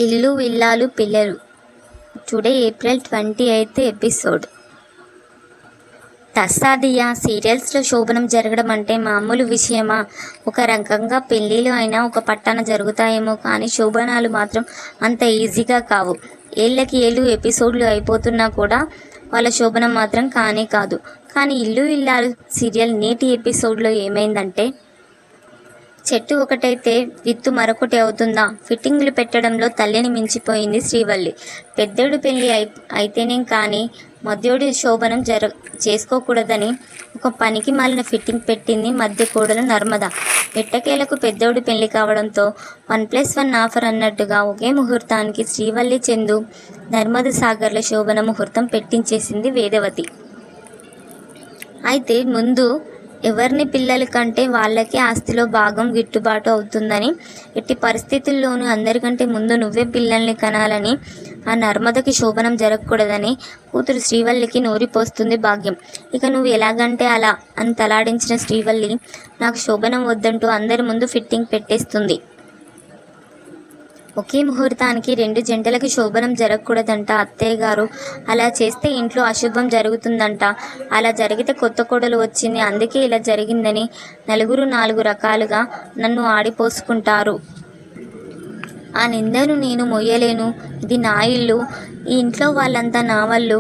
ఇల్లు ఇల్లాలు పిల్లలు. Today April 28th episode. తస్సాదియా సీరియల్స్లో శోభనం జరగడం అంటే మామూలు విషయమా? ఒక రకంగా పెళ్ళిళ్ళు అయినా ఒక పట్టాన జరుగుతాయేమో కానీ శోభనాలు మాత్రం అంత ఈజీగా కావు. ఏళ్ళకి ఏళ్ళు ఎపిసోడ్లు అయిపోతున్నా కూడా వాళ్ళ శోభనం మాత్రం కానే కాదు. కానీ ఇల్లు ఇల్లాలు సీరియల్ నేటి ఎపిసోడ్లో ఏమైందంటే, చెట్టు ఒకటైతే విత్తు మరొకటి అవుతుందా? ఫిట్టింగులు పెట్టడంలో తల్లిని మించిపోయింది శ్రీవల్లి. పెద్దోడు పెళ్ళి అయితేనేం కానీ మధ్యోడి శోభనం చేసుకోకూడదని ఒక పనికి మాలిన ఫిట్టింగ్ పెట్టింది మధ్య కోడలు నర్మద. ఎట్టకేలకు పెద్దోడు పెళ్లి కావడంతో 1+1 ఆఫర్ అన్నట్టుగా ఒకే ముహూర్తానికి శ్రీవల్లి చందు నర్మద సాగర్ల శోభన ముహూర్తం పెట్టించేసింది వేదవతి. అయితే ముందు ఎవరిని పిల్లల కంటే వాళ్ళకే ఆస్తిలో భాగం గిట్టుబాటు అవుతుందని, ఎట్టి పరిస్థితుల్లోనూ అందరికంటే ముందు నువ్వే పిల్లల్ని కనాలని, ఆ నర్మదకి శోభనం జరగకూడదని కూతురు శ్రీవల్లికి నూరిపోస్తుంది భాగ్యం. ఇక నువ్వు ఎలాగంటే అలా అని తలాడించిన శ్రీవల్లి నాకు శోభనం వద్దంటూ అందరి ముందు ఫిట్టింగ్ పెట్టేస్తుంది. ఒకే ముహూర్తానికి 2 జంటలకి శోభనం జరగకూడదంట అత్తయ్య గారు. అలా చేస్తే ఇంట్లో అశుభం జరుగుతుందంట. అలా జరిగితే కొత్త కోడలు వచ్చింది, అందుకే ఇలా జరిగిందని నలుగురు 4 రకాలుగా నన్ను ఆడిపోసుకుంటారు. ఆ నిందను నేను మొయ్యలేను. ఇది నా ఇల్లు. ఈ ఇంట్లో వాళ్ళంతా నా వాళ్ళు.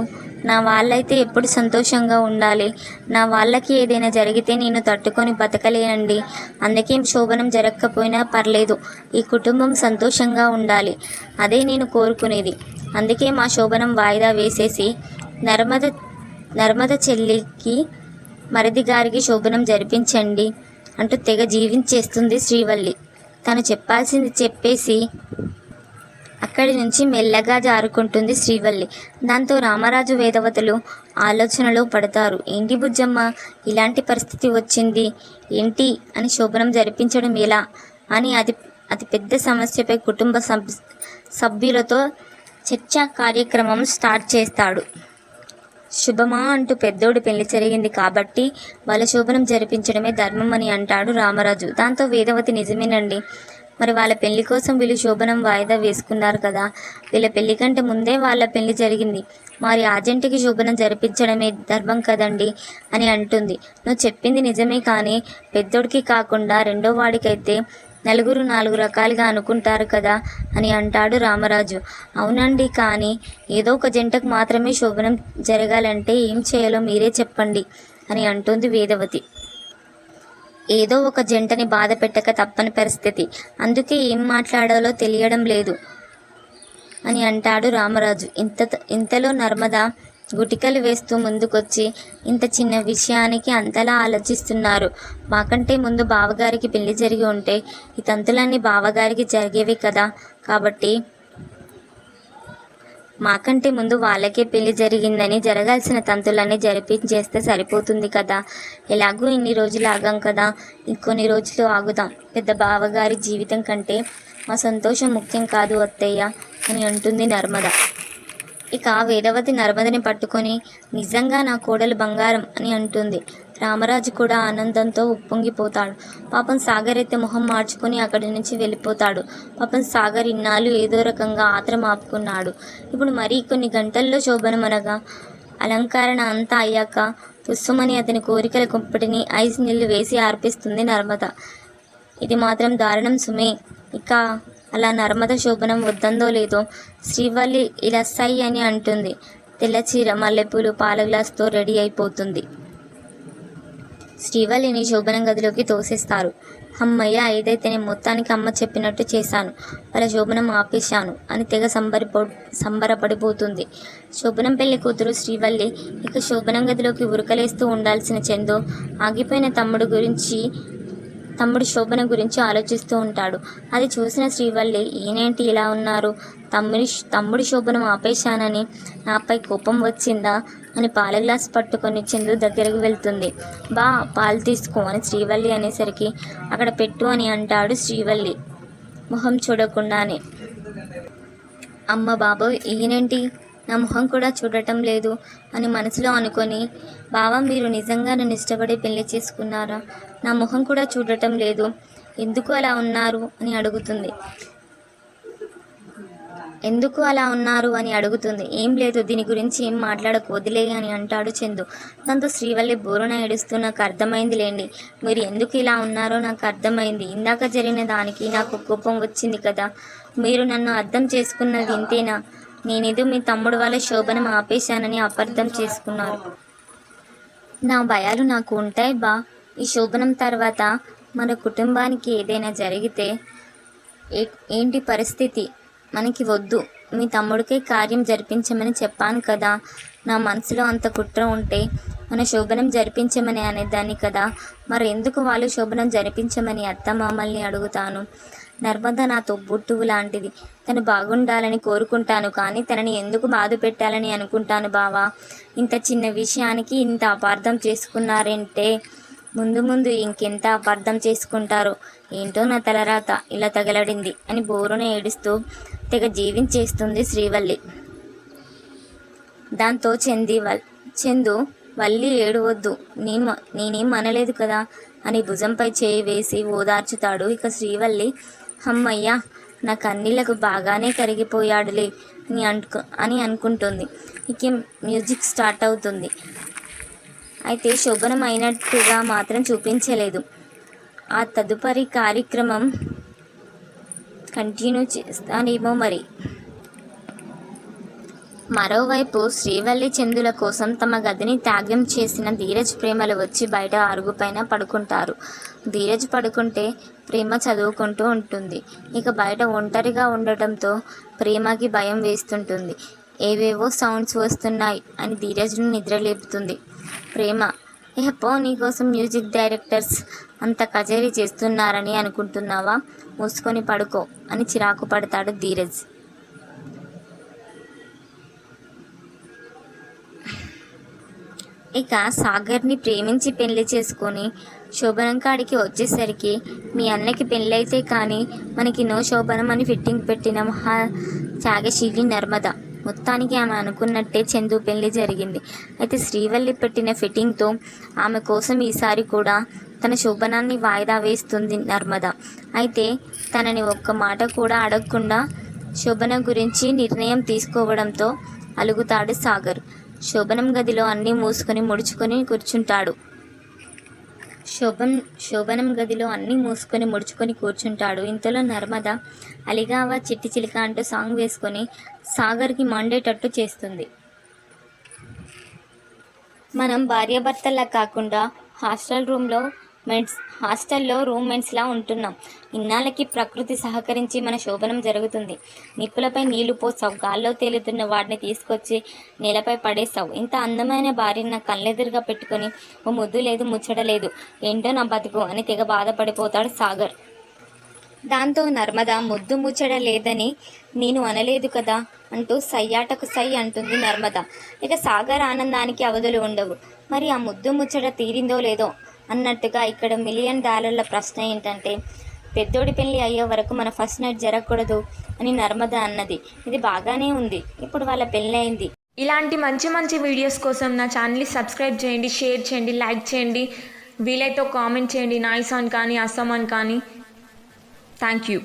నా వాళ్ళైతే ఎప్పుడు సంతోషంగా ఉండాలి. నా వాళ్ళకి ఏదైనా జరిగితే నేను తట్టుకొని బతకలేనండి. అందుకే శోభనం జరగకపోయినా పర్లేదు, ఈ కుటుంబం సంతోషంగా ఉండాలి. అదే నేను కోరుకునేది. అందుకే మా శోభనం వాయిదా వేసేసి నర్మద చెల్లికి మరిది గారికి శోభనం జరిపించండి అంటూ తెగ జీవించేస్తుంది శ్రీవల్లి. తను చెప్పాల్సింది చెప్పేసి అక్కడి నుంచి మెల్లగా జారుకుంటుంది శ్రీవల్లి. దాంతో రామరాజు వేదవతులు ఆలోచనలో పడతారు. ఏంటి బుజ్జమ్మ ఇలాంటి పరిస్థితి వచ్చింది ఏంటి అని, శోభనం జరిపించడం ఎలా అని అతి పెద్ద సమస్యపై కుటుంబ సభ్యులతో చర్చా కార్యక్రమం స్టార్ట్ చేస్తాడు. శుభమా అంటూ పెద్దోడు పెళ్లి జరిగింది కాబట్టి వాళ్ళ శోభనం జరిపించడమే ధర్మం అని అంటాడు రామరాజు. దాంతో వేదవతి నిజమేనండి, మరి వాళ్ళ పెళ్లి కోసం వీళ్ళు శోభనం వాయిదా వేసుకున్నారు కదా, వీళ్ళ పెళ్లి కంటే ముందే వాళ్ళ పెళ్లి జరిగింది, మరి ఆ జంటకి శోభనం జరిపించడమే ధర్మం కదండి అని అంటుంది. నువ్వు చెప్పింది నిజమే, కానీ పెద్దోడికి కాకుండా రెండో వాడికైతే నలుగురు 4 రకాలుగా అనుకుంటారు కదా అని అంటాడు రామరాజు. అవునండి, కానీ ఏదో ఒక జంటకు మాత్రమే శోభనం జరగాలంటే ఏం చేయాలో మీరే చెప్పండి అని అంటుంది వేదవతి. ఏదో ఒక జంటని బాధ పెట్టక తప్పని పరిస్థితి, అందుకే ఏం మాట్లాడాలో తెలియడం లేదు అని అంటాడు రామరాజు. ఇంతలో నర్మద గుటికలు వేస్తూ ముందుకొచ్చి, ఇంత చిన్న విషయానికి అంతలా ఆలోచిస్తున్నారు. మాకంటే ముందు బావగారికి పెళ్లి జరిగి ఉంటే ఈ తంతులన్నీ బావగారికి జరిగేవి కదా, కాబట్టి మాకంటే ముందు వాళ్ళకే పెళ్లి జరిగిందని జరగాల్సిన తంతులన్నీ జరిపించేస్తే సరిపోతుంది కదా. ఎలాగూ ఇన్ని రోజులు ఆగాం కదా, ఇంకొన్ని రోజులు ఆగుదాం. పెద్ద బావగారి జీవితం కంటే మా సంతోషం ముఖ్యం కాదు అత్తయ్య అని అంటుంది నర్మద. ఇక వేదవతి నర్మదని పట్టుకొని, నిజంగా నా కోడలు బంగారం అని అంటుంది. రామరాజు కూడా ఆనందంతో ఉప్పొంగిపోతాడు. పాపం సాగర్ అయితే మొహం మార్చుకొని అక్కడి నుంచి వెళ్ళిపోతాడు. పాపం సాగర్ ఇన్నాళ్ళు ఏదో రకంగా ఆత్రం ఆపుకున్నాడు. ఇప్పుడు మరీ కొన్ని గంటల్లో శోభనమనగా అలంకరణ అంతా అయ్యాక తుస్సుమని అతని కోరికల కుంపటిని ఐస్ నీళ్లు వేసి ఆర్పిస్తుంది నర్మద. ఇది మాత్రం దారుణం సుమే. ఇక అలా నర్మద శోభనం వద్దందో లేదో శ్రీవల్లి ఇలా సై అని అంటుంది. తెల్లచీర, మల్లెపూలు, పాల గ్లాస్తో రెడీ అయిపోతుంది. శ్రీవల్లిని శోభనం గదిలోకి తోసేస్తారు. అమ్మయ్య, ఏదైతే నేను మొత్తానికి అమ్మ చెప్పినట్టు చేశాను, వాళ్ళ శోభనం ఆపేశాను అని తెగ సంబరపడిపోతుంది శోభనం పెళ్లి కూతురు శ్రీవల్లి. ఇక శోభనం గదిలోకి ఉరకలేస్తూ ఉండాల్సిన చందు ఆగిపోయిన తమ్ముడు శోభన గురించి ఆలోచిస్తూ ఉంటాడు. అది చూసిన శ్రీవల్లి, ఈయనేంటి ఇలా ఉన్నారు, తమ్ముడి శోభనం ఆపేశానని నాపై కోపం వచ్చిందా అని పాల గ్లాస్ పట్టుకొని చందు దగ్గరకు వెళ్తుంది. బా పాలు తీసుకో అని శ్రీవల్లి అనేసరికి అక్కడ పెట్టు అని అంటాడు శ్రీవల్లి మొహం చూడకుండానే. అమ్మ బాబోయ్, ఈయనేంటి నా మొహం కూడా చూడటం లేదు అని మనసులో అనుకొని, బావా మీరు నిజంగా నన్ను ఇష్టపడి పెళ్లి చేసుకున్నారా? నా మొహం కూడా చూడటం లేదు, ఎందుకు అలా ఉన్నారు అని అడుగుతుంది. ఎందుకు అలా ఉన్నారు అని అడుగుతుంది. ఏం లేదు, దీని గురించి ఏం మాట్లాడకు, వదిలే అని అంటాడు చందు. దాంతో శ్రీవల్లి బోరున ఏడుస్తూ, నాకు అర్థమైంది లేండి, మీరు ఎందుకు ఇలా ఉన్నారో నాకు అర్థమైంది. ఇందాక జరిగిన దానికి నాకు కోపం వచ్చింది కదా, మీరు నన్ను అర్థం చేసుకున్నది ఇంతేనా? నేనేదో మీ తమ్ముడు వల్ల శోభనం ఆపేశానని అపార్థం చేసుకున్నారు. నా భయాలు నాకు ఉంటాయి బా. ఈ శోభనం తర్వాత మన కుటుంబానికి ఏదైనా జరిగితే ఏంటి పరిస్థితి? మనకి వద్దు, మీ తమ్ముడికే కార్యం జరిపించమని చెప్పాను కదా. నా మనసులో అంత కుట్ర ఉంటే మన శోభనం జరిపించమని అనేదాన్ని కదా. మరి ఎందుకు వాళ్ళు శోభనం జరిపించమని అత్తమామల్ని అడుగుతాను? నర్మద నా తొబ్బుట్టువు లాంటిది, తను బాగుండాలని కోరుకుంటాను, కానీ తనని ఎందుకు బాధ పెట్టాలని అనుకుంటాను బావా. ఇంత చిన్న విషయానికి ఇంత అపార్థం చేసుకున్నారంటే ముందు ముందు ఇంకెంత అపార్థం చేసుకుంటారో ఏంటో. నా తలరాత ఇలా తగలడింది అని బోరున ఏడుస్తూ తెగ జీవించేస్తుంది శ్రీవల్లి. దాంతో చందు వల్లి ఏడవద్దు, నేనేం అనలేదు కదా అని భుజంపై చేయి వేసి ఓదార్చుతాడు. ఇక శ్రీవల్లి అమ్మయ్యా, నా కన్నీళ్లకు బాగానే కరిగిపోయాడులే అని అనుకుంటుంది. ఇక మ్యూజిక్ స్టార్ట్ అవుతుంది. అయితే శోభనం అయినట్టుగా మాత్రం చూపించలేదు. ఆ తదుపరి కార్యక్రమం కంటిన్యూ చేస్తానేమో మరి. మరోవైపు శ్రీవల్లి చందుల కోసం తమ గదిని త్యాగం చేసిన ధీరజ్ ప్రేమలు వచ్చి బయట అరుగుపైన పడుకుంటారు. ధీరజ్ పడుకుంటే ప్రేమ చదువుకుంటూ ఉంటుంది. ఇక బయట ఒంటరిగా ఉండటంతో ప్రేమకి భయం వేస్తుంటుంది. ఏవేవో సౌండ్స్ వస్తున్నాయి అని ధీరజ్ను నిద్రలేపుతుంది. ప్రేమ, పో, నీకోసం మ్యూజిక్ డైరెక్టర్స్ అంత కచేరీ చేస్తున్నారని అనుకుంటున్నావా? మూసుకొని పడుకో అని చిరాకు పడతాడు ధీరజ్. ఇక సాగర్ని ప్రేమించి పెళ్లి చేసుకొని శోభనం కాడికి వచ్చేసరికి మీ అన్నకి పెళ్ళైతే కానీ మనకి నో శోభనం అని ఫిట్టింగ్ పెట్టిన మహా త్యాగశీలి నర్మద. మొత్తానికి ఆమె అనుకున్నట్టే చందు పెళ్లి జరిగింది. అయితే శ్రీవల్లి పెట్టిన ఫిట్టింగ్తో ఆమె కోసం ఈసారి కూడా తన శోభనాన్ని వాయిదా వేస్తుంది నర్మద. అయితే తనని ఒక్క మాట కూడా అడగకుండా శోభనం గురించి నిర్ణయం తీసుకోవడంతో అలుగుతాడు సాగర్. శోభనం గదిలో అన్నీ మూసుకొని ముడుచుకొని కూర్చుంటాడు. ఇంతలో నర్మద అలిగావా చిట్టి చిలిక అంటూ సాంగ్ వేసుకొని సాగర్కి మండేటట్టు చేస్తుంది. మనం భార్యాభర్తల్లా కాకుండా హాస్టల్లో రూమ్మేట్స్లా ఉంటున్నాం. ఇన్నాళ్ళకి ప్రకృతి సహకరించి మన శోభనం జరుగుతుంది. నిప్పులపై నీళ్లు పోసావు, గాల్లో తేలుతున్న వాడిని తీసుకొచ్చి నేలపై పడేసావు. ఇంత అందమైన భార్యను నా కళ్ళెదురుగా పెట్టుకొని ఓ ముద్దు లేదు, ముచ్చట లేదు, ఏంటో నా బతుకు అని తెగ బాధపడిపోతాడు సాగర్. దాంతో నర్మద ముద్దు ముచ్చట లేదని నేను అనలేదు కదా అంటూ సయ్యాటకు సై అంటుంది నర్మద. ఇక సాగర్ ఆనందానికి అవధులు ఉండవు. మరి ఆ ముద్దు ముచ్చట తీరిందో లేదో అన్నట్టుగా ఇక్కడ $1 మిలియన్ ప్రశ్న ఏంటంటే, పెద్దోడి పెళ్ళి అయ్యే వరకు మన ఫస్ట్ నైట్ జరగకూడదు అని నర్మద అన్నది. ఇది బాగానే ఉంది, ఇప్పుడు వాళ్ళ పెళ్ళి అయింది. ఇలాంటి మంచి మంచి వీడియోస్ కోసం నా ఛానల్ని సబ్స్క్రైబ్ చేయండి, షేర్ చేయండి, లైక్ చేయండి, వీలైతే కామెంట్ చేయండి, నాయిస్ ఆన్ కానీ అస్సాం ఆన్ కానీ. Thank you.